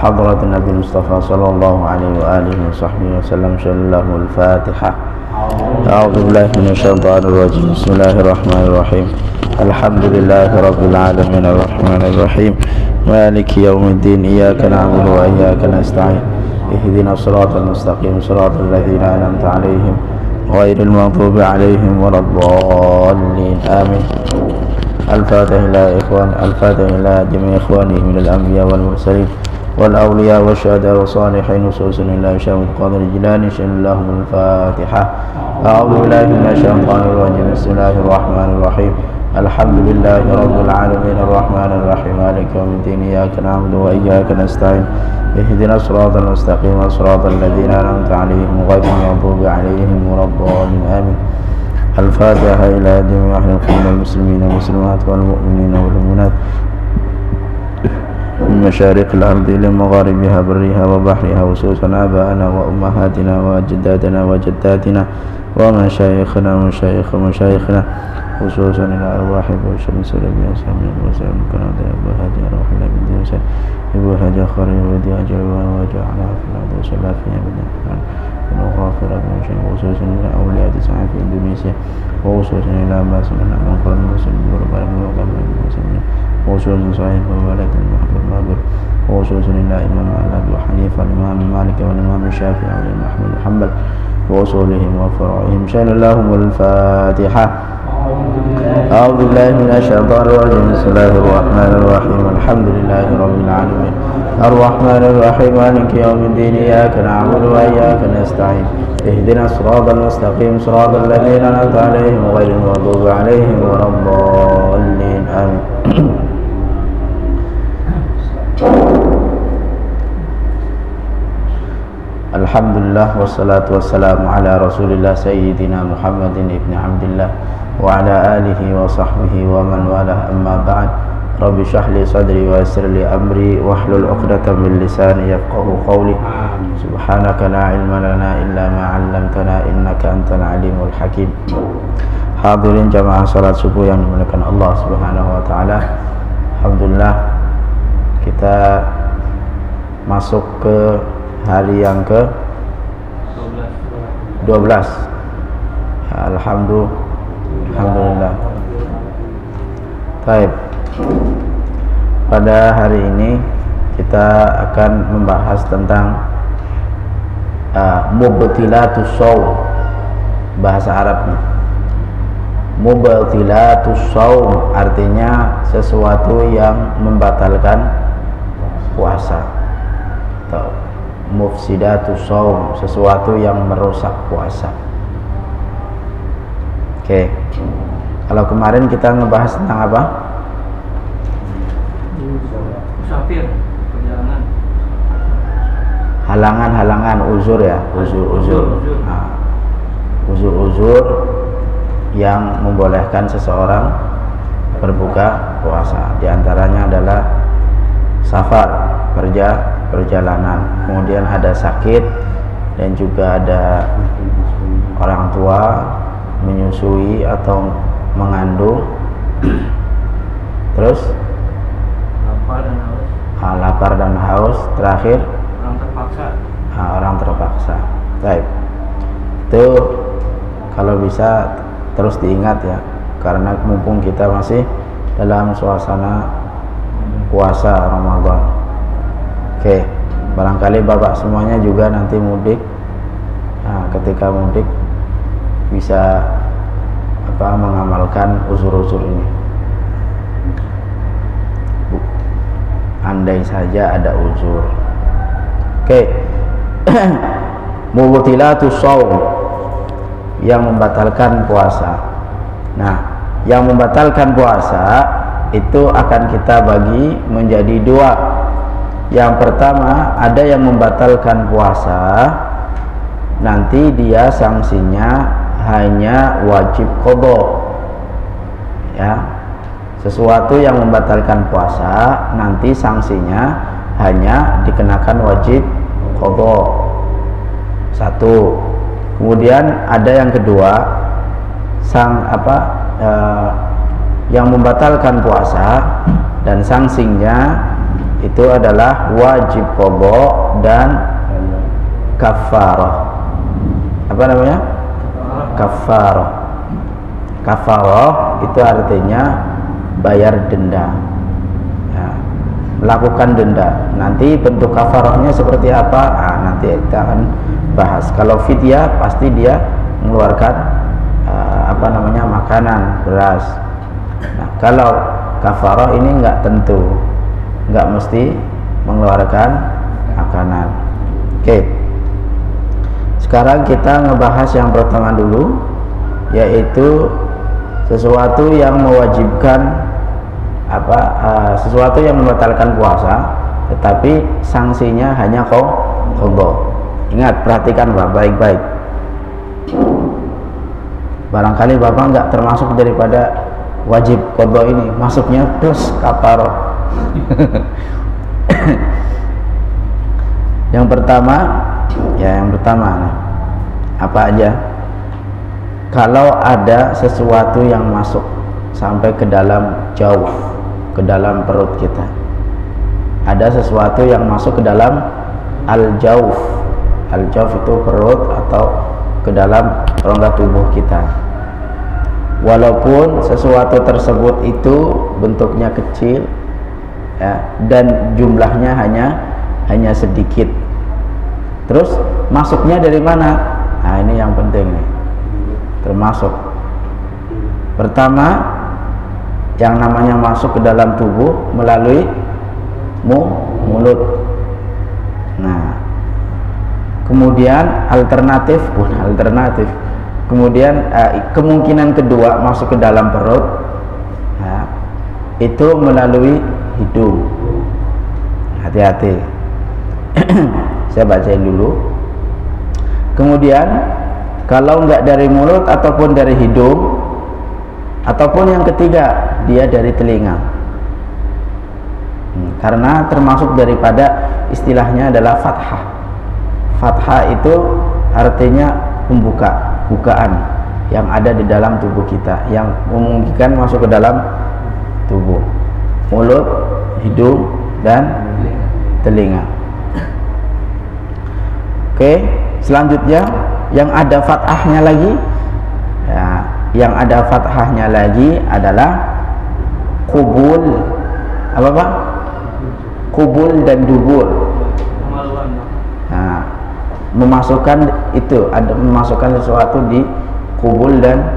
حضرة النبي المصطفى صلى الله عليه وآله وصحبه وسلم. الله الفاتحة. أعوذ بالله من الشيطان الرجيم. بسم الله الرحمن الرحيم. الحمد لله رب العالمين الرحمن الرحيم مالك يوم الدين. إياك نعبد وإياك نستعين. اهدنا الصراط المستقيم صراط الذين أنعمت عليهم غير المغضوب عليهم ولا الضالين. آمين. الفاتح إلى إخوان الفاتح إلى جميع إخوانه من الأنبياء والمرسلين والأولياء والشهداء والصالحين وخصوصا إلى شيخ القادر الجيلاني اللهم الفاتحة. أعوذ بالله من الشيطان الرجيم. بسم الله الرحمن الرحيم. الحمد لله رب العالمين الرحمن الرحيم مالك يوم الدين. إياك نعبد وإياك نستعين. اهدنا الصراط المستقيم صراط الذين أنعمت عليهم غير المغضوب عليهم ولا الضالين. آمين. الفاتحة إلى جميع المسلمين والمسلمات والمؤمنين والمؤمنات من مشارق الأرض إلى مغاربها برها وبحرها وخصوصا آباءنا وأمهاتنا وأجدادنا وجداتنا ومشايخنا ومشايخ مشايخنا خصوصا إلى أرواح والشمس والأنبياء والسامعين والسلام كنا أبو هادي أروح إلى بنت حسين أبو هادي خير ودي أجل وجعلها في الأرض وصلى فيها بالنعم ونغفر من شيء خصوصا إلى أولياء تسعى في إندونيسيا وخصوصا إلى ما سمعنا من قرن المسلمين وربنا وقبل المسلمين وخصوصا صحيح وولد محمد مابر وخصوصا إلى إمام أبي حنيفة والإمام مالك والإمام الشافعي والإمام أحمد بن حنبل وأصولهم وفرعهم شأن اللهم الفاتحة. أعوذ بالله من الشيطان الرجيم. بسم الله الرحمن الرحيم. الحمد لله رب العالمين الرحمن الرحيم مالك يوم الدين. إياك نعبد وإياك نستعين. اهدنا الصراط المستقيم صراط الذين أنعمت عليهم غير المغضوب عليهم ولا الضالين. آمين. Alhamdulillah wassalatu wassalamu ala rasulillah sayyidina Muhammadin ibn Abdillah wa ala alihi wa sahbihi wa man walah amma ba'd. Rabbi shrah li sadri wa yassir li amri wahlul 'uqdatam min lisani yafqahu qawli. Subhanaka la ilma lana illa ma 'allamtana innaka antal alimul hakim. Hadirin jamaah salat subuh yang dimuliakan Allah Subhanahu wa taala. Alhamdulillah kita masuk ke hari yang ke 12. Alhamdulillah. Baik. Pada hari ini kita akan membahas tentang mubtilatus shaum, bahasa Arabnya. Mubtilatus shaum artinya sesuatu yang membatalkan puasa. Atau mufsidatus shaum, sesuatu yang merusak puasa. Oke. Kalau kemarin kita ngebahas tentang apa? Musafir, perjalanan. Halangan-halangan, uzur ya, uzur-uzur. Nah, uzur-uzur yang membolehkan seseorang berbuka puasa. Di antaranya adalah safar, perjalanan, kemudian ada sakit, dan juga ada orang tua menyusui atau mengandung, terus lapar dan haus, terakhir orang terpaksa. Baik, itu kalau bisa terus diingat ya, karena mumpung kita masih dalam suasana puasa Ramadan. Oke, barangkali bapak semuanya juga nanti mudik. Nah, ketika mudik bisa mengamalkan uzur-uzur ini. Andai saja ada uzur. Oke. Mubtilatus shaum, yang membatalkan puasa. Nah, yang membatalkan puasa itu akan kita bagi menjadi dua. Yang pertama, ada yang membatalkan puasa, nanti dia sanksinya hanya wajib qadha. Ya. Sesuatu yang membatalkan puasa nanti sanksinya hanya dikenakan wajib qadha. Satu. Kemudian ada yang kedua, yang membatalkan puasa dan sanksinya itu adalah wajib qada dan kafarah. Apa namanya? Kafarah. Kafarah itu artinya bayar denda, ya, melakukan denda. Nanti bentuk kafarahnya seperti apa? Nanti kita akan bahas. Kalau fidyah pasti dia mengeluarkan makanan, beras. Nah, kalau kafarah ini enggak tentu, enggak mesti mengeluarkan makanan. Oke. Sekarang kita ngebahas yang pertama dulu, yaitu sesuatu yang mewajibkan sesuatu yang membatalkan puasa, tetapi sanksinya hanya qada. Ingat, perhatikan Pak baik-baik. Barangkali Bapak nggak termasuk daripada wajib qada ini, masuknya plus kafarah. Yang pertama nih, apa aja? Kalau ada sesuatu yang masuk sampai ke dalam jauh, ke dalam perut kita, ada sesuatu yang masuk ke dalam al-jauf. Al-jauf itu perut atau ke dalam rongga tubuh kita. Walaupun sesuatu tersebut itu bentuknya kecil, ya, dan jumlahnya hanya sedikit. Terus masuknya dari mana? Nah, ini yang penting nih. Termasuk pertama, yang namanya masuk ke dalam tubuh melalui mulut. Nah, kemudian alternatif, kemudian kemungkinan kedua masuk ke dalam perut, nah, itu melalui hidung. Hati-hati. Saya bacain dulu. Kemudian kalau enggak dari mulut ataupun dari hidung, ataupun yang ketiga dia dari telinga, karena termasuk daripada istilahnya adalah fathah. Fathah itu artinya bukaan yang ada di dalam tubuh kita, yang memungkinkan masuk ke dalam tubuh. Mulut, hidung, dan telinga. Oke, selanjutnya yang ada fathahnya lagi, ya, yang ada fathahnya lagi adalah kubul. Apa Pak? Kubul dan dubur. Nah, memasukkan itu, ada memasukkan sesuatu di kubul dan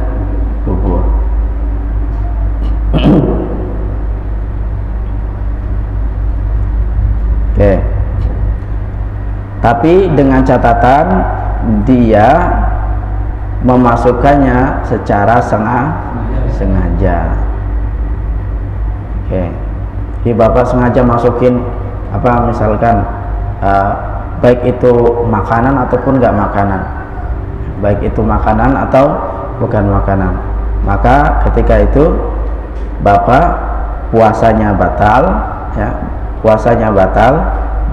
dubur. Oke. Tapi dengan catatan dia memasukkannya secara sengaja. Oke. Jadi Bapak sengaja masukin misalkan baik itu makanan ataupun enggak makanan, baik itu makanan atau bukan makanan, maka ketika itu Bapak puasanya batal, ya, puasanya batal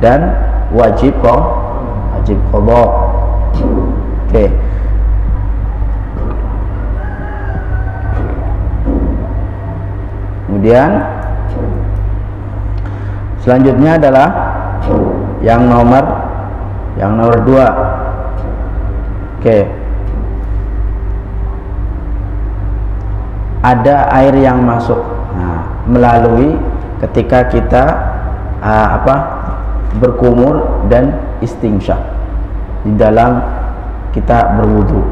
dan wajib qada. Oke. Kemudian selanjutnya adalah yang nomor 2. Oke. Ada air yang masuk, melalui ketika kita berkumur dan istinsyak di dalam kita berwudu.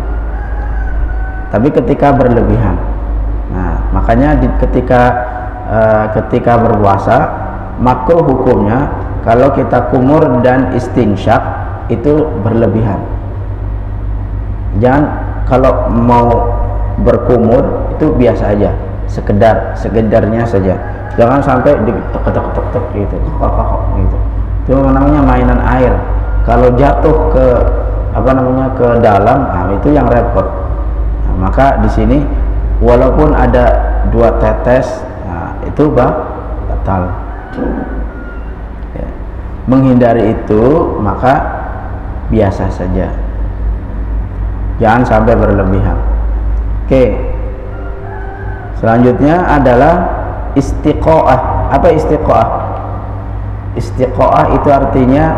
Tapi ketika berlebihan, makanya ketika berpuasa makruh hukumnya kalau kita kumur dan istinsyak itu berlebihan. Jangan, kalau mau berkumur itu biasa aja, sekedarnya saja. Jangan sampai ditek-tek gitu, gitu. Itu namanya mainan air. Kalau jatuh ke ke dalam, itu yang repot. Maka di sini walaupun ada 2 tetes, itu batal. Ya. Menghindari itu maka biasa saja. Jangan sampai berlebihan. Oke. Selanjutnya adalah istiqoah. Apa istiqoah? Istiqoah itu artinya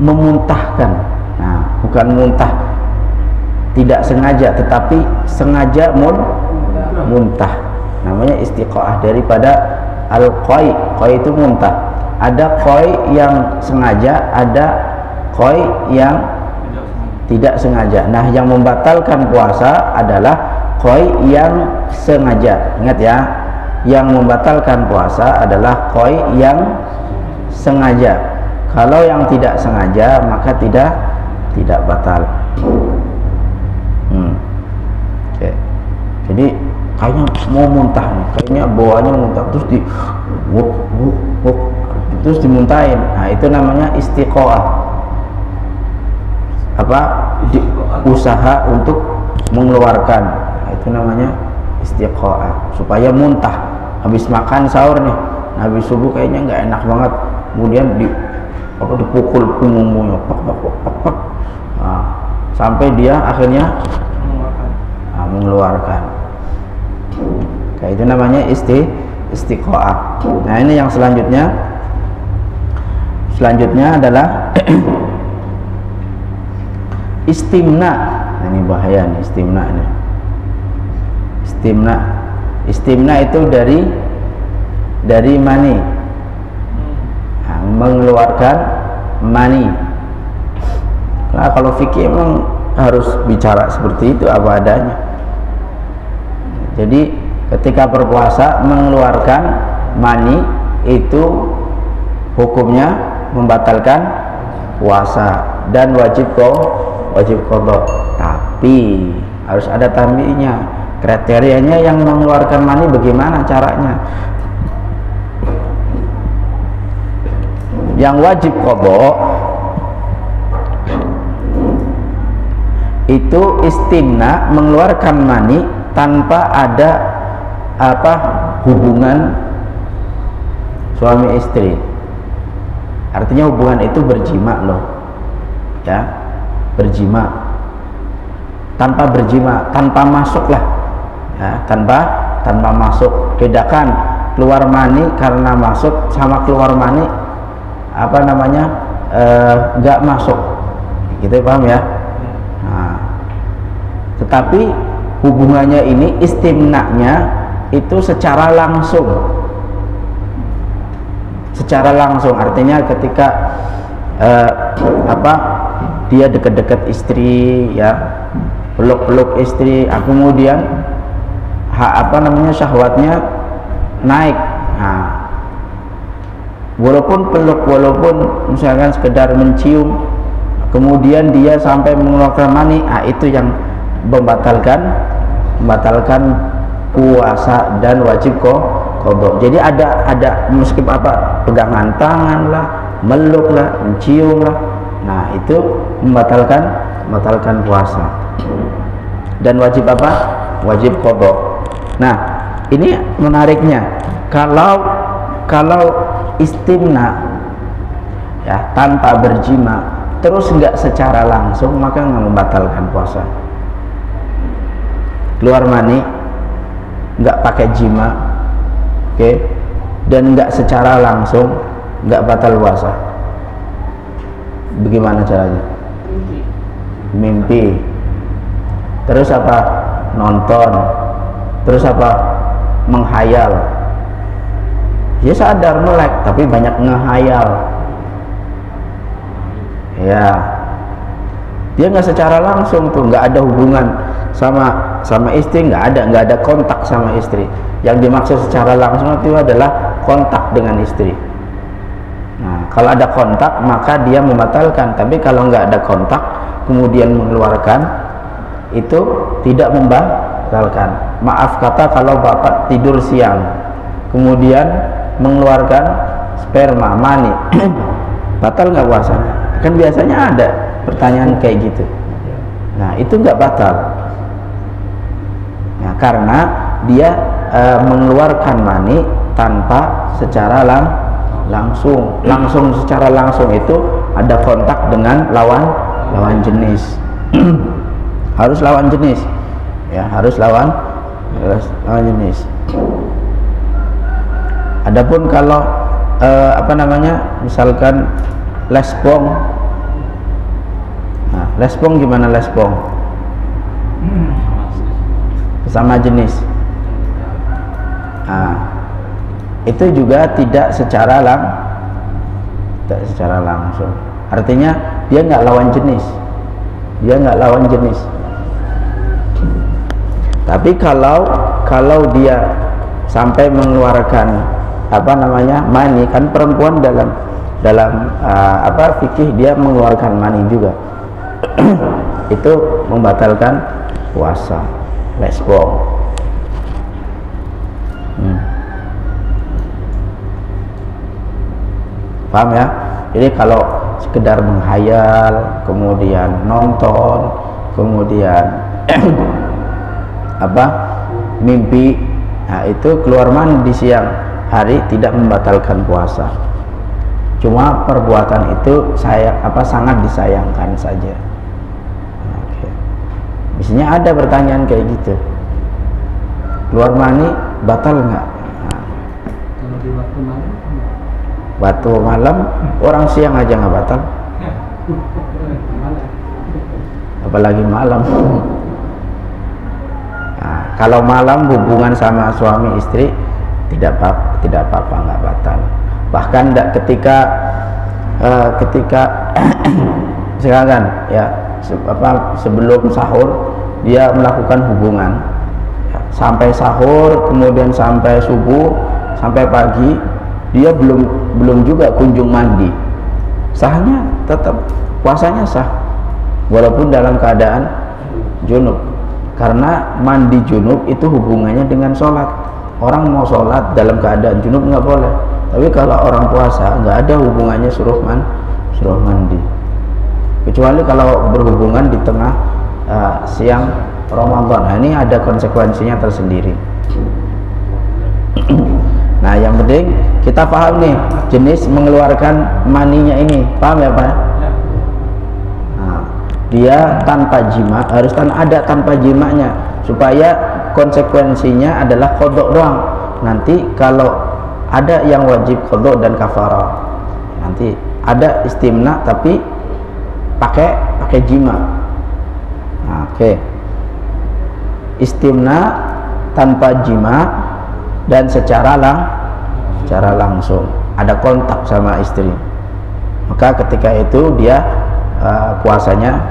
memuntahkan. Nah, bukan muntah tidak sengaja, tetapi sengaja muntah. Namanya istiqoah daripada al-qai. Qai itu muntah. Ada qai yang sengaja, ada qai yang tidak sengaja. Nah, yang membatalkan puasa adalah qai yang sengaja. Ingat ya, yang membatalkan puasa adalah qai yang sengaja. Kalau yang tidak sengaja maka tidak batal. Oke. Jadi kayaknya mau muntah nih, kayaknya bawaannya muntah, terus terus dimuntahin. Nah, itu namanya istiqoah. Usaha untuk mengeluarkan. Nah, itu namanya istiqoah, supaya muntah. Habis makan sahur nih, habis subuh kayaknya nggak enak banget, kemudian dipukul punggungnya, nah, sampai dia akhirnya mengeluarkan. Kayak itu namanya istiqoah. Nah, ini yang selanjutnya adalah istimna. Nah, ini bahaya nih istimna ini. Istimna itu dari mani. Nah, mengeluarkan mani. Nah, kalau fikih memang harus bicara seperti itu apa adanya. Jadi ketika berpuasa mengeluarkan mani itu hukumnya membatalkan puasa dan wajib qadha. Tapi harus ada tambahannya. Kriterianya yang mengeluarkan mani bagaimana caranya? Yang wajib qadha itu istimna, mengeluarkan mani tanpa ada hubungan suami istri. Artinya hubungan itu berjima loh, ya, berjima, tanpa masuk lah, ya, tanpa masuk. Bedakan keluar mani karena masuk sama keluar mani nggak masuk, gitu, paham ya? Nah, tetapi hubungannya ini istimnanya itu secara langsung, artinya ketika dia dekat-dekat istri, ya, peluk-peluk istri, kemudian syahwatnya naik. Nah, walaupun peluk, walaupun misalkan sekedar mencium, kemudian dia sampai mengeluarkan mani, itu yang membatalkan puasa dan wajib qadha. Jadi ada meskipun pegangan tangan lah, meluk lah, mencium lah, nah itu membatalkan puasa dan wajib wajib qadha. Nah, ini menariknya, kalau istimna, ya, tanpa berjima terus nggak secara langsung, maka nggak membatalkan puasa. Keluar mani nggak pakai jima, oke, dan nggak secara langsung, nggak batal puasa. Bagaimana caranya? Mimpi, terus nonton, terus menghayal. Dia sadar melek tapi banyak ngehayal, ya, dia nggak secara langsung tuh, nggak ada hubungan sama istri, nggak ada kontak sama istri. Yang dimaksud secara langsung itu adalah kontak dengan istri. Nah, kalau ada kontak maka dia membatalkan, tapi kalau nggak ada kontak kemudian mengeluarkan, itu tidak membatalkan. Maaf kata, kalau bapak tidur siang kemudian mengeluarkan sperma, mani, batal nggak puasanya? Kan biasanya ada pertanyaan kayak gitu. Nah, itu nggak batal. Nah, karena dia mengeluarkan mani tanpa secara langsung secara langsung itu ada kontak dengan lawan jenis. Harus lawan jenis, ya, harus lawan jenis. Adapun kalau apa namanya, misalkan lesbong. Nah, lesbong gimana lesbong? Sama jenis. Nah, itu juga tidak secara langsung. Artinya dia nggak lawan jenis. Tapi kalau dia sampai mengeluarkan apa namanya, mani, kan perempuan dalam fikih dia mengeluarkan mani juga. Itu membatalkan puasa, lesbong. Paham ya? Jadi kalau sekedar menghayal, kemudian nonton, kemudian mimpi, nah itu keluar mani di siang hari tidak membatalkan puasa. Cuma perbuatan itu sangat disayangkan saja. Oke. Biasanya ada pertanyaan kayak gitu. Keluar mani batal nggak? Kalau di waktu malam, Waktu malam, orang siang aja nggak batal, apalagi malam. Nah, kalau malam hubungan sama suami istri tidak apa-apa, nggak batal. Bahkan ketika misalkan ya sebelum sahur dia melakukan hubungan sampai sahur, kemudian sampai subuh, sampai pagi, dia belum juga kunjung mandi, sahnya tetap, puasanya sah walaupun dalam keadaan junub. Karena mandi junub itu hubungannya dengan sholat. Orang mau sholat dalam keadaan junub nggak boleh, tapi kalau orang puasa nggak ada hubungannya suruh mandi, kecuali kalau berhubungan di tengah siang Ramadan. Nah, ini ada konsekuensinya tersendiri. Nah, yang penting kita paham nih jenis mengeluarkan maninya ini, paham ya Pak? Nah, dia tanpa jima, harus ada tanpa jimanya, supaya konsekuensinya adalah qadha doang. Nanti kalau ada yang wajib qadha dan kafarah, nanti ada istimna tapi pakai jima. Nah, oke. Istimna tanpa jima dan secara langsung ada kontak sama istri, maka ketika itu dia puasanya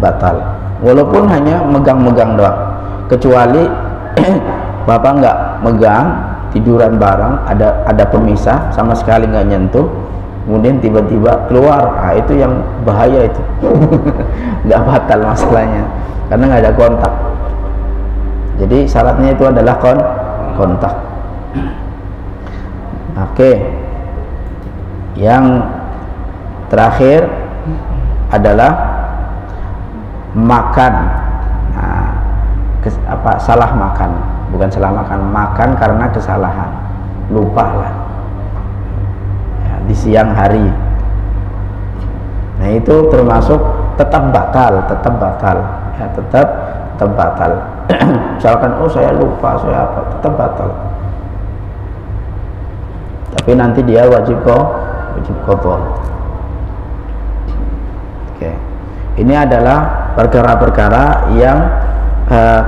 batal walaupun hanya megang-megang doang, kecuali bapak nggak megang, tiduran bareng, ada pemisah, sama sekali nggak nyentuh, kemudian tiba-tiba keluar. Nah, itu yang bahaya itu. Nggak batal masalahnya karena nggak ada kontak. Jadi syaratnya itu adalah kontak. Oke. Yang terakhir adalah makan. Nah, salah makan, bukan salah makan karena kesalahan, lupa lah ya, di siang hari. Nah, itu termasuk tetap batal ya, tetap batal. Misalkan saya lupa, saya tetap batal, tapi nanti dia wajib qadha. Oke. Ini adalah perkara-perkara yang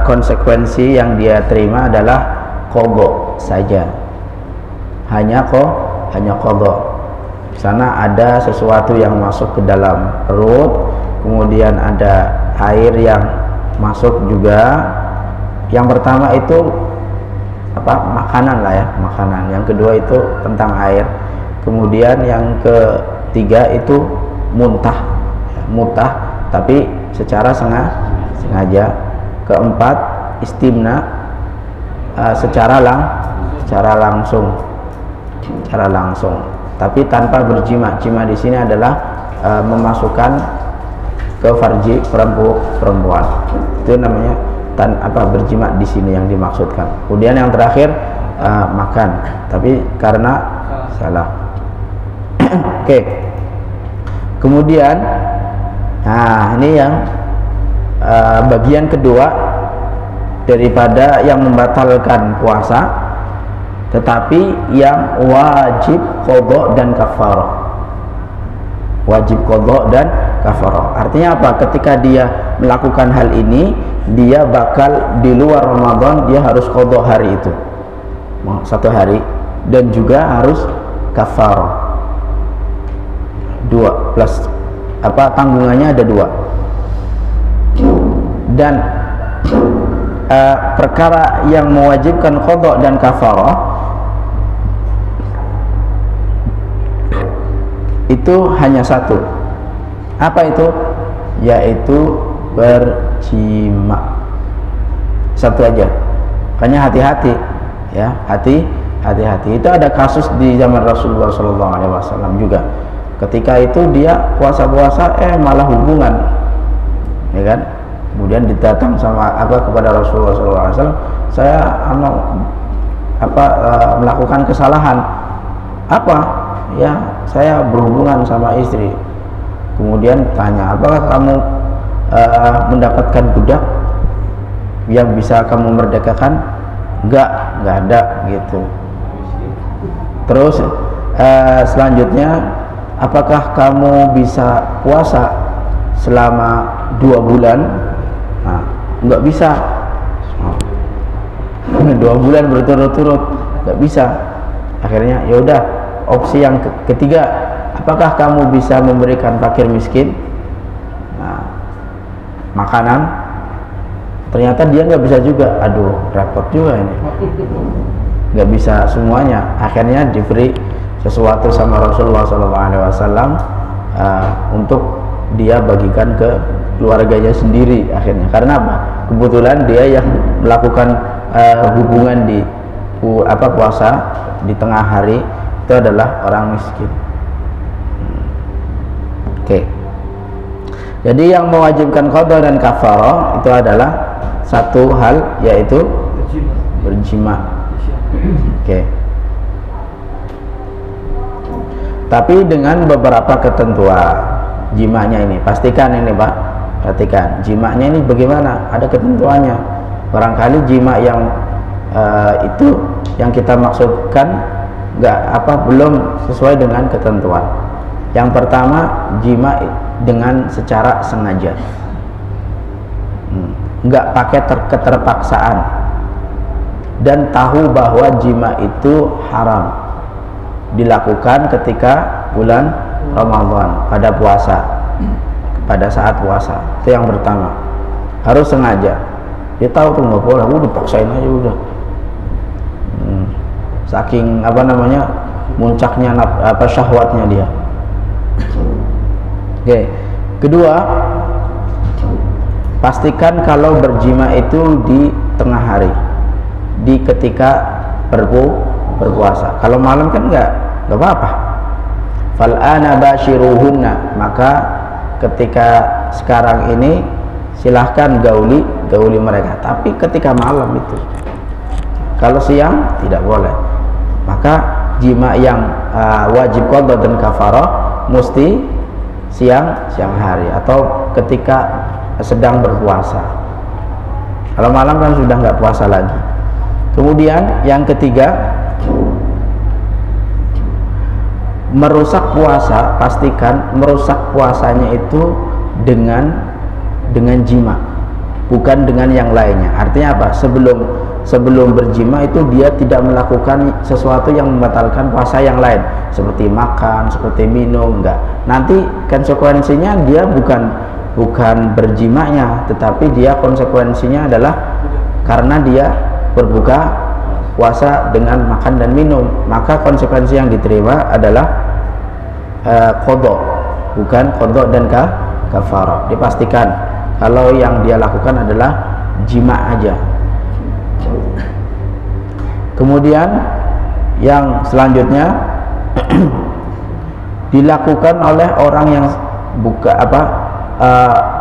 konsekuensi yang dia terima adalah qadha saja, hanya qadha. Di sana ada sesuatu yang masuk ke dalam perut, kemudian ada air yang masuk juga. Yang pertama itu makanan lah ya, makanan. Yang kedua itu tentang air. Kemudian yang ketiga itu muntah, tapi secara sengaja. Keempat istimna secara langsung, tapi tanpa berjima. Jima di sini adalah memasukkan ke farji perempuan. Itu namanya berjima di sini yang dimaksudkan. Kemudian yang terakhir makan, tapi karena salah. Oke. Kemudian, nah ini yang bagian kedua daripada yang membatalkan puasa, tetapi yang wajib qadha dan kafarah. Wajib qadha dan kafarah. Artinya apa? Ketika dia melakukan hal ini, dia bakal di luar Ramadan, dia harus qadha hari itu, 1 hari, dan juga harus kafarah 2 plus tanggungannya ada 2. Dan perkara yang mewajibkan qadha dan kafarah itu hanya 1. Apa itu? Yaitu berjima. 1 aja. Makanya hati-hati ya, hati-hati. Itu ada kasus di zaman Rasulullah SAW juga. Ketika itu dia puasa-puasa malah hubungan, ya kan? Kemudian didatang sama kepada Rasulullah SAW, saya melakukan kesalahan ya, saya berhubungan sama istri. Kemudian tanya, apakah kamu mendapatkan budak yang bisa kamu merdekakan? Enggak ada gitu. Terus selanjutnya, apakah kamu bisa puasa selama 2 bulan? Nah, enggak bisa. 2 bulan berturut-turut enggak bisa. Akhirnya ya udah, opsi yang ketiga, apakah kamu bisa memberikan fakir miskin makanan? Ternyata dia nggak bisa juga. Aduh, repot juga ini, nggak bisa semuanya. Akhirnya diberi sesuatu sama Rasulullah SAW untuk dia bagikan ke keluarganya sendiri akhirnya. Karena apa? Kebetulan dia yang melakukan hubungan di puasa di tengah hari itu adalah orang miskin. Oke. Jadi yang mewajibkan qadha dan kafarah itu adalah 1 hal, yaitu berjima. Oke. Tapi dengan beberapa ketentuan. Jimanya ini, pastikan ini Pak, perhatikan. Jimanya ini bagaimana? Ada ketentuannya. Barangkali jima yang itu yang kita maksudkan belum sesuai dengan ketentuan. Yang pertama, jima dengan secara sengaja, nggak pakai keterpaksaan, dan tahu bahwa jima itu haram dilakukan ketika bulan Ramadan pada puasa, pada saat puasa. Itu yang pertama, harus sengaja. Dia tahu tuh nggak boleh, dipaksain aja udah. Saking muncaknya syahwatnya dia. Oke. Kedua, pastikan kalau berjima itu di tengah hari, di ketika berpuasa. Kalau malam kan nggak apa-apa. Fal'ana bashiruhunna, maka ketika sekarang ini silahkan gauli mereka. Tapi ketika malam itu, kalau siang tidak boleh. Maka jima yang wajib qadha dan kafarah mesti siang hari atau ketika sedang berpuasa. Kalau malam kan sudah nggak puasa lagi. Kemudian yang ketiga, merusak puasa, pastikan merusak puasanya itu dengan jima, bukan dengan yang lainnya. Artinya apa? Sebelum berjima itu dia tidak melakukan sesuatu yang membatalkan puasa yang lain, seperti makan, seperti minum, enggak. Nanti konsekuensinya dia bukan berjimanya, tetapi dia konsekuensinya adalah karena dia berbuka puasa dengan makan dan minum, maka konsekuensi yang diterima adalah qadha, bukan qadha dan kafarah. Dipastikan kalau yang dia lakukan adalah jima aja. Kemudian yang selanjutnya dilakukan oleh orang yang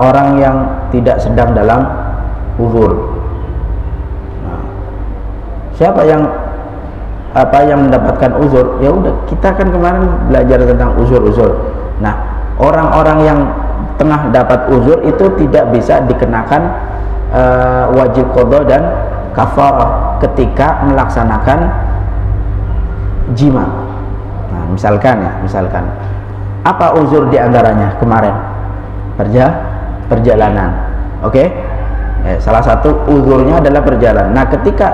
orang yang tidak sedang dalam uzur. Siapa yang mendapatkan uzur? Ya udah, kita kan kemarin belajar tentang uzur. Nah, orang-orang yang tengah dapat uzur itu tidak bisa dikenakan wajib qadha dan kafarah ketika melaksanakan jima. Nah, misalkan apa uzur diantaranya kemarin? Perjalanan. Oke? Salah satu uzurnya adalah perjalanan. Nah, ketika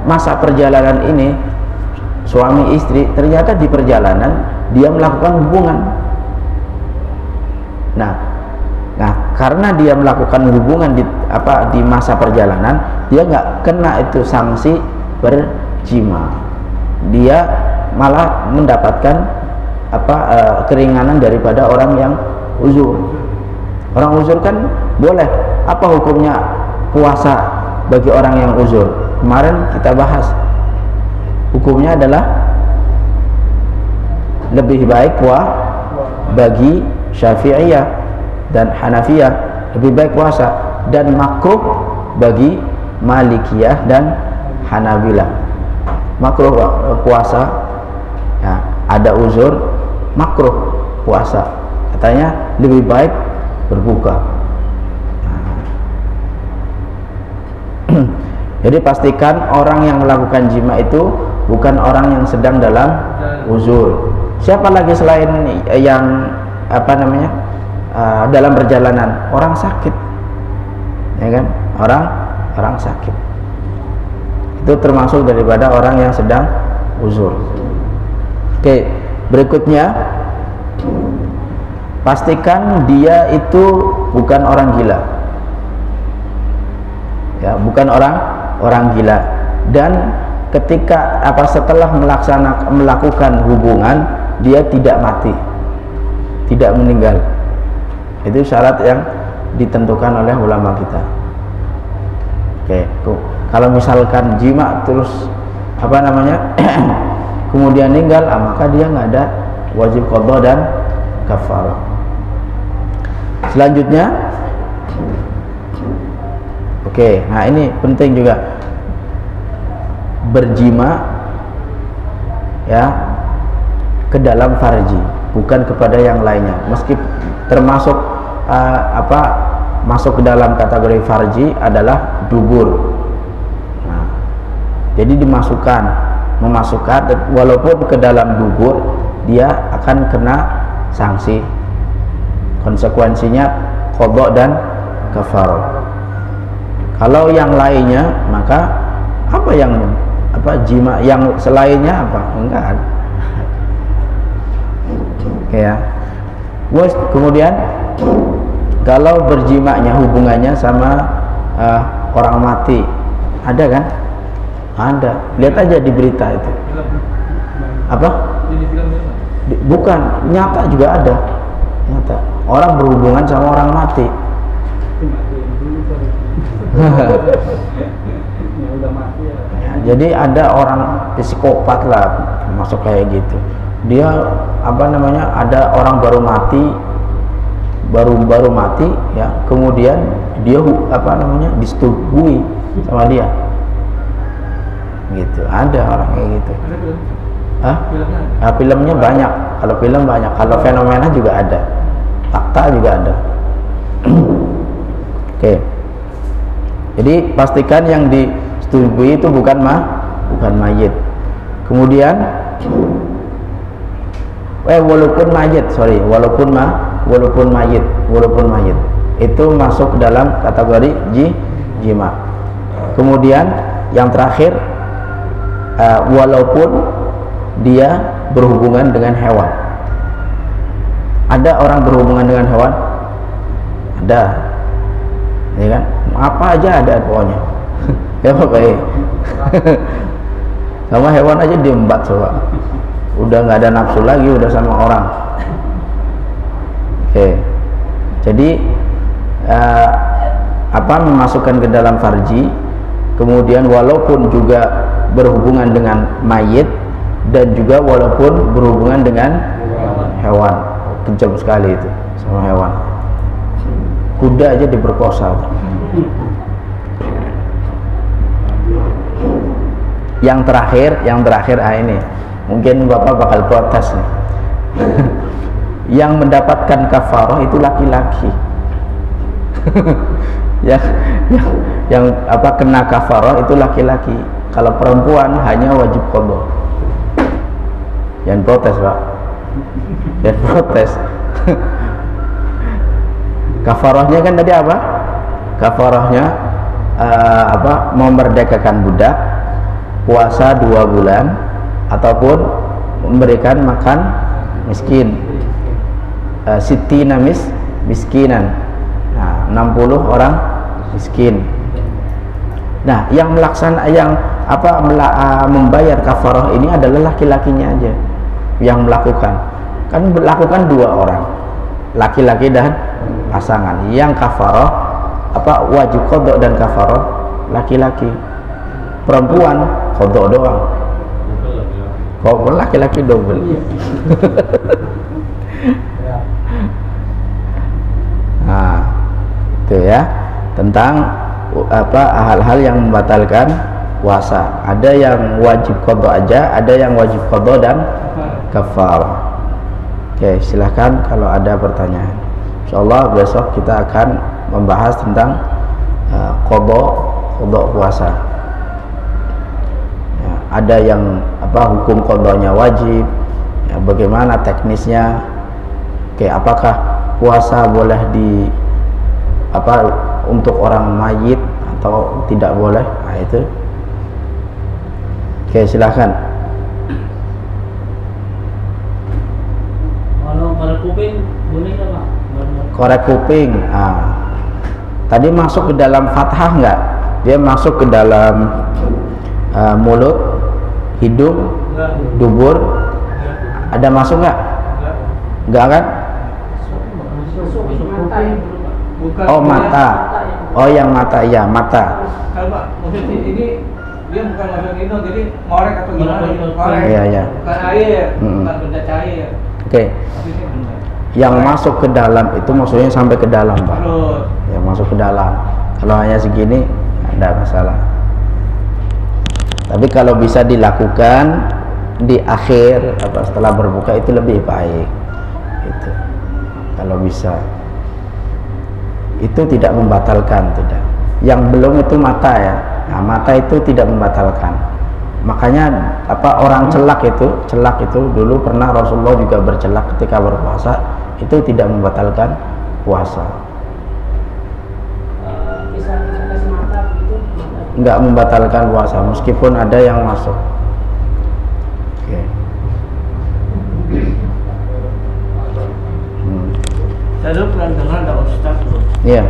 masa perjalanan ini suami istri ternyata di perjalanan dia melakukan hubungan. Nah, karena dia melakukan hubungan di masa perjalanan, dia nggak kena itu sanksi berjima. Dia malah mendapatkan keringanan daripada orang yang uzur. Orang uzur kan boleh. Apa hukumnya puasa bagi orang yang uzur? Kemarin kita bahas. Hukumnya adalah lebih baik bagi Syafi'iyah dan Hanafiyah, lebih baik puasa, dan makruh bagi Malikiyah dan Hanabilah. Makruh puasa, ya, ada uzur, makruh puasa. Katanya lebih baik berbuka. Jadi pastikan orang yang melakukan jima itu bukan orang yang sedang dalam uzur. Siapa lagi selain yang dalam perjalanan? Orang sakit, ya kan? Orang sakit itu termasuk daripada orang yang sedang uzur. Oke, berikutnya pastikan dia itu bukan orang gila, ya, bukan orang gila. Dan ketika setelah melakukan hubungan dia tidak mati, tidak meninggal. Itu syarat yang ditentukan oleh ulama kita. Oke, kalau misalkan jima terus kemudian meninggal, maka dia nggak ada wajib qadha dan kafarah. Selanjutnya, oke, nah ini penting juga, berjima ya ke dalam farji, bukan kepada yang lainnya. Meski termasuk masuk ke dalam kategori farji adalah dubur. Nah, jadi memasukkan walaupun ke dalam dubur, dia akan kena sanksi. Konsekuensinya qadha dan kafarah. Kalau yang lainnya, maka jima yang selainnya enggak ada. Ya. Kemudian kalau berjimanya hubungannya sama orang mati, ada kan? Ada. Lihat aja di berita itu. Apa? Bukan, nyata juga ada. Nyata. Orang berhubungan sama orang mati. Ya, jadi ada orang psikopat lah masuk kayak gitu. Dia ada orang baru mati ya, kemudian dia disetujui sama dia gitu. Ada orang kayak gitu. Filmnya banyak. Kalau film banyak, kalau fenomena juga ada, fakta juga ada. Oke. Jadi pastikan yang disetujui itu bukan mayit. Kemudian walaupun mayit itu masuk dalam kategori jima. Kemudian yang terakhir, walaupun dia berhubungan dengan hewan. Ada orang berhubungan dengan hewan? Ada, ya kan? Apa aja ada pokoknya. Ya pokoknya sama hewan aja diembat coba. Udah nggak ada nafsu lagi, udah sama orang. Oke. Jadi memasukkan ke dalam farji, kemudian walaupun juga berhubungan dengan mayit, dan juga walaupun berhubungan dengan hewan. Kejam sekali itu sama hewan. Kuda aja diperkosa. Yang terakhir ini mungkin Bapak bakal protes nih. Yang mendapatkan kafarah itu laki-laki. yang kena kafarah itu laki-laki. Kalau perempuan hanya wajib qadha. Jangan protes Pak, jangan protes. Kafarahnya kan tadi apa? Kafarahnya memerdekakan budak, puasa 2 bulan, ataupun memberikan makan miskin, sitina miskinan, nah 60 orang miskin. Nah yang membayar kafarah ini adalah laki-lakinya aja yang melakukan. Kan melakukan 2 orang, laki-laki dan pasangan. Yang kafarah wajib qadha dan kafarah laki-laki, perempuan qadha doang. Kok laki-laki double. Nah itu ya, tentang hal-hal yang membatalkan puasa. Ada yang wajib qadha aja, ada yang wajib qadha dan kafarah. Oke, silahkan kalau ada pertanyaan. Insyaallah besok kita akan membahas tentang qadha puasa. Ya, ada yang hukum qadhanya wajib, ya, bagaimana teknisnya. Oke, apakah puasa boleh untuk orang mayit atau tidak boleh? Nah itu. Oke, silahkan. Kalau korek kuping boleh nggak Pak? Korek kuping, tadi masuk ke dalam fathah nggak? Dia masuk ke dalam mulut, hidung, dubur, ada masuk nggak? Nggak kan? Oh mata, oh yang mata, ya mata. Kalau Pak, maksudnya ini dia bukan masuk hidung, jadi ngorek atau gimana? Ngorek, Iya. bukan air, bukan benda cair. Oke. Yang masuk ke dalam itu maksudnya sampai ke dalam Pak. Yang masuk ke dalam. Kalau hanya segini tidak masalah. Tapi kalau bisa dilakukan di akhir setelah berbuka itu lebih baik. Itu. Kalau bisa. Itu tidak membatalkan, tidak. Yang belum itu mata ya. Nah, mata itu tidak membatalkan. Makanya orang celak itu dulu pernah Rasulullah juga bercelak ketika berpuasa, itu tidak membatalkan puasa. Enggak membatalkan puasa meskipun ada yang masuk. Oke. Saya dulu pernah dengar ada ustaz tuh. Iya.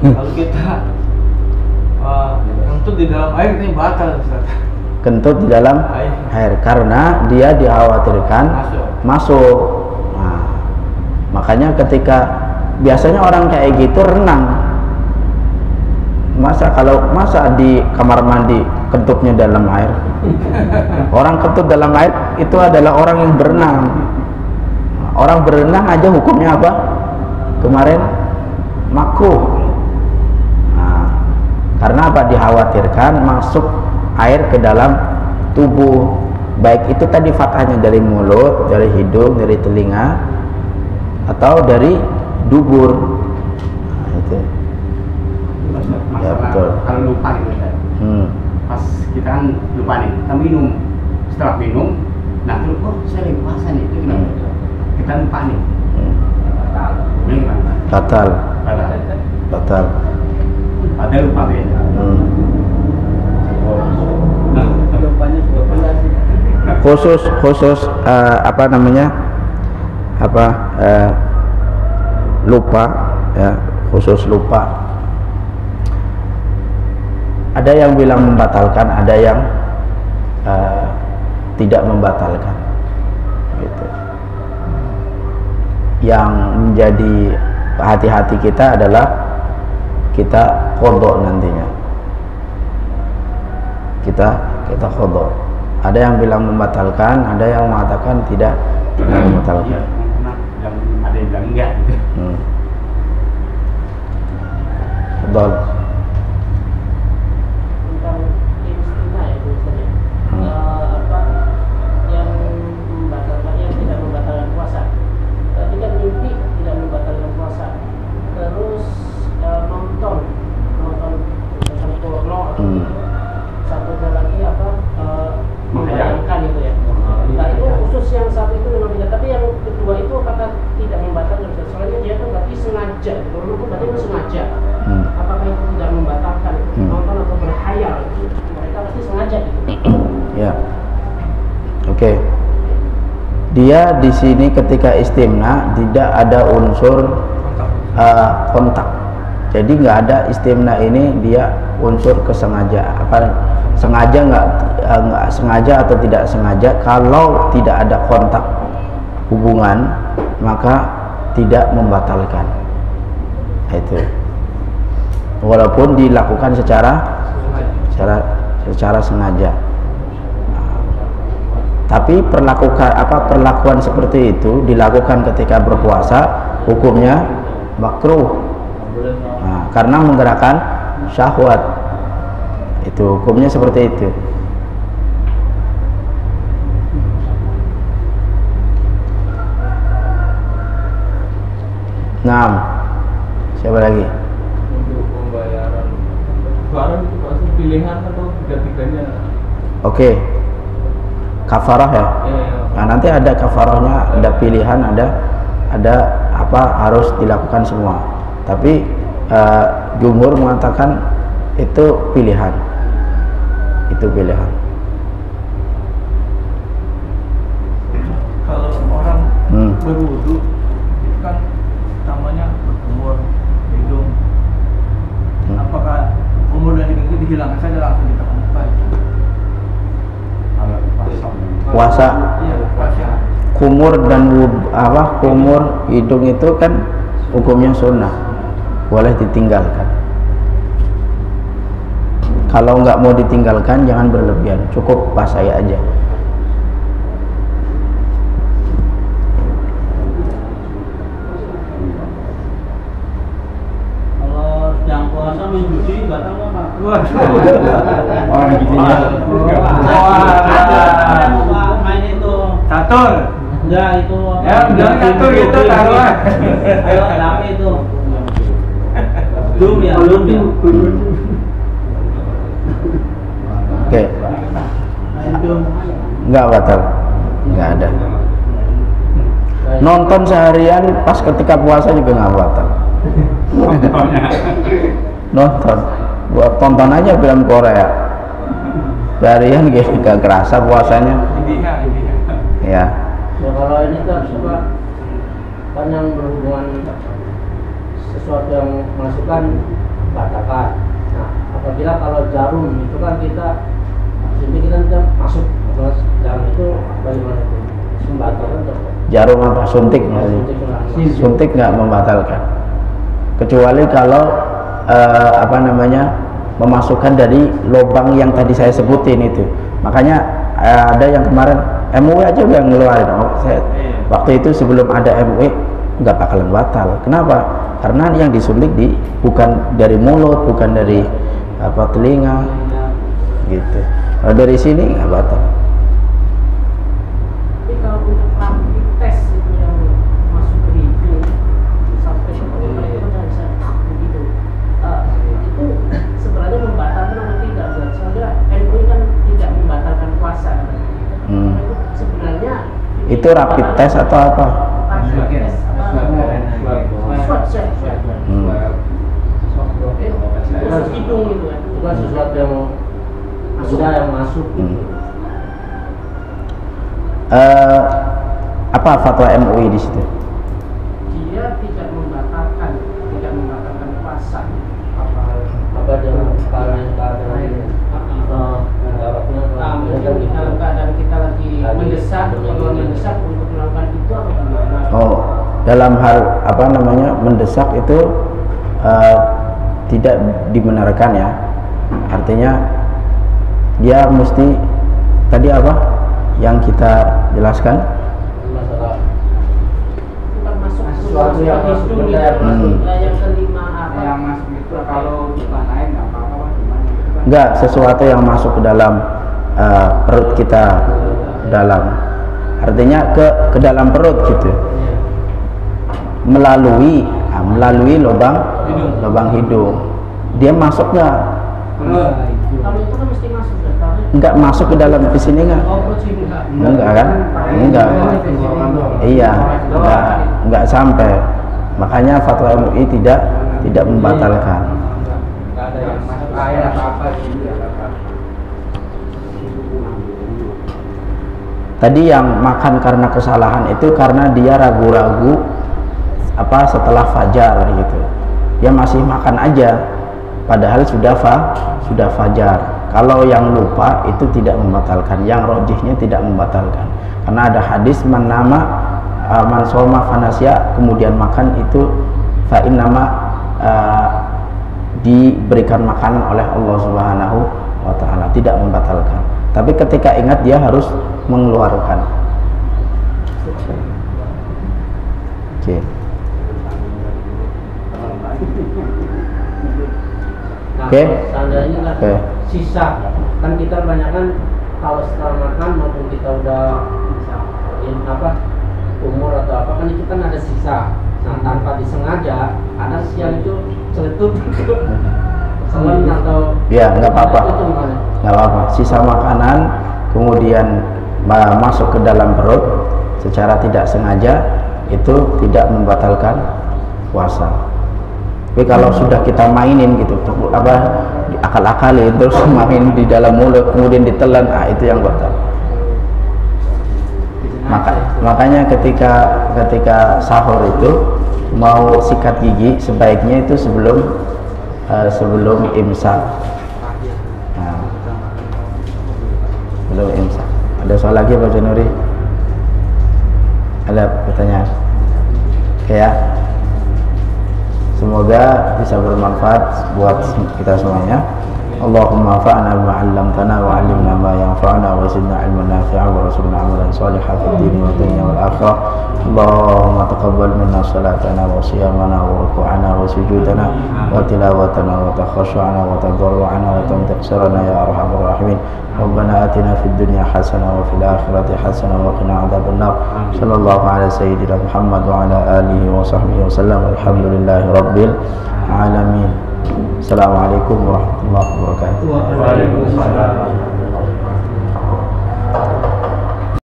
Kalau kita kentut di dalam air ini batal Ustaz. Kentut di dalam air karena dia dikhawatirkan masuk. Nah, makanya ketika biasanya orang kayak gitu renang. Masa di kamar mandi kentutnya dalam air? Orang kentut dalam air itu adalah orang yang berenang. Orang berenang aja hukumnya apa? Kemarin makruh. Nah, karena apa? Dikhawatirkan masuk air ke dalam tubuh, baik itu tadi fathahnya dari mulut, dari hidung, dari telinga, atau dari dubur. Nah, itu. Masalah Ya, betul. kalau lupa gitu kan. Pas kita kan lupa nih, kita minum. Setelah minum, nah terus saya lagi puasa nih, itu gimana? Kita lupa nih. Ini gimana? Batal. Ada lupa beda. Khusus lupa ya, khusus lupa. Ada yang bilang membatalkan, ada yang tidak membatalkan gitu. Yang menjadi hati-hati kita adalah kita qadha nantinya, kita qadha. Ada yang bilang membatalkan, ada yang mengatakan tidak membatalkan. Ada yang bilang enggak gitu. Betul. Tentang istimewa ya Bu Ustaz ya. Yang membatalkan, yang tidak membatalkan puasa. Tadi kan mimpi tidak membatalkan puasa. Terus nonton porno atau satu lagi membayangkan itu ya. Nah itu khusus yang dulu itu berarti itu sengaja. Apakah itu tidak membatalkan nonton atau berhayal? Mereka pasti sengaja gitu. Ya. Oke. Dia di sini ketika istimna tidak ada unsur kontak. Jadi nggak ada istimna ini dia unsur kesengaja. Apa sengaja nggak sengaja atau tidak sengaja? Kalau tidak ada kontak hubungan maka tidak membatalkan. Itu. Walaupun dilakukan secara sengaja. Tapi perlakuan seperti itu dilakukan ketika berpuasa hukumnya makruh. Nah, karena menggerakkan syahwat. Itu hukumnya seperti itu. Nah, siapa lagi? Untuk pembayaran kafaran itu pasti pilihan atau tiga-tiganya? Oke. Kafarah ya. Nah, nanti ada kafarahnya, ada pilihan, ada apa harus dilakukan semua. Tapi jumhur mengatakan itu pilihan. Itu pilihan. Kalau orang berwudu itu kan namanya berkumur hidung. Apakah kumur dan hidung itu dihilangkan saja langsung kita buka? Puasa Iya, puasa. kumur dan kumur hidung itu kan hukumnya sunnah, boleh ditinggalkan. Kalau nggak mau ditinggalkan jangan berlebihan, cukup basahi aja. Kalau yang puasa minum jus batal nggak Pak? Orang gitunya. Main itu Catur. enggak itu apa? Ya, bilang catur gitu taruhan. Ayo kenapa itu? Belum ya. Oke, nggak batal, nggak ada. Nonton seharian pas ketika puasa juga nggak batal. Nonton, buat tonton aja film Korea. Seharian gak kerasa puasanya. Ya. Ya kalau ini kan yang berhubungan sesuatu yang masukkan batalkan. Nah, apabila kalau jarum itu kan kita masuk jarum itu bagaimana itu? Membatalkan atau? Jarum apa suntik? Suntik nggak membatalkan. Kecuali kalau memasukkan dari lubang yang tadi saya sebutin itu. Makanya ada yang kemarin MUI aja udah ngeluarin. Waktu itu sebelum ada MUI nggak bakalan batal. Kenapa? Karena yang disuntik bukan dari mulut, bukan dari telinga, gitu. Kalau dari sini nggak batal. Tapi kalau untuk rapid test itu yang masuk ke hidung sampai ke mulut itu kan bisa begitu. Itu sebenarnya membatalkan atau tidak? Soalnya MUI kan tidak membatalkan puasa. Itu sebenarnya Itu rapid test atau apa? Rapid test. Swab. Bukan hidung itu kan. Bukan sesuatu yang masuk gitu. Apa fatwa MUI di situ? Dia tidak membatalkan puasa. Apa dalam keadaan kita lagi mendesak untuk melakukan itu atau bagaimana? Oh, dalam hal mendesak itu tidak dibenarkan ya. Artinya dia mesti tadi apa yang kita jelaskan? Masalah bukan masuk Sesuatu yang masuk hidung benda ya, yang masuk yang kelima apa? Yang masuk itu kalau bukan lain nggak apa-apa gimana? Enggak, sesuatu yang masuk ke dalam perut kita dalam. Artinya ke dalam perut gitu. Melalui lubang hidung. Dia masuk nggak? Kalau itu kan mesti masuk kan? Enggak masuk ke dalam ke sini nggak? Enggak kan? Enggak. Iya, enggak sampai. Makanya fatwa MUI tidak membatalkan. Nggak ada yang masuk air atau apa gitu ya. Tadi yang makan karena kesalahan itu karena dia ragu-ragu setelah fajar gitu. Dia masih makan aja padahal sudah fajar. Kalau yang lupa itu tidak membatalkan, yang rojihnya tidak membatalkan. Karena ada hadis man soma fanasya, kemudian makan itu fa innama diberikan makanan oleh Allah Subhanahu wa taala, tidak membatalkan. Tapi ketika ingat dia harus mengeluarkan. Oke. Nah, Oke. seandainya kan Oke. sisa, kan kita kebanyakan kalau setelah makan maupun kita udah umur atau apa kan itu kan ada sisa. Nah, tanpa disengaja ada siang itu celetut selen atau Ya, nggak apa-apa. itu gimana? Nggak apa-apa. Sisa makanan kemudian masuk ke dalam perut secara tidak sengaja itu tidak membatalkan puasa. Tapi kalau sudah kita mainin gitu, akal-akalin terus main di dalam mulut kemudian ditelan, itu yang batal. Makanya ketika sahur itu mau sikat gigi sebaiknya itu sebelum imsak. Nah, belum imsak. Ada soal lagi Pak Januri? Ada pertanyaan? Oke ya. Semoga bisa bermanfaat buat kita semuanya. Allahumma fa'na bima 'allamtana wa 'allimna ma yanfa'una wa zidna 'ilman nafi'a wa rasulna 'amalan shalihan fid dini wa dunya wal akhirah. Allahumma taqabbal minna salatana wa siyamana wa ruku'ana wa sujudana wa tilawatana wa takhashu'ana wa tadarru'ana wa tamtiqsirana ya arhamar rahimin. Rabbana atina fid dunya hasanah wa fil akhirati hasanah wa qina adzabannar. Sallallahu ala sayyidina Muhammad wa ala alihi wa sahbihi wa sallam. Alhamdulillahi rabbil alamin. Assalamualaikum warahmatullahi wabarakatuh. Waalaikumsalam.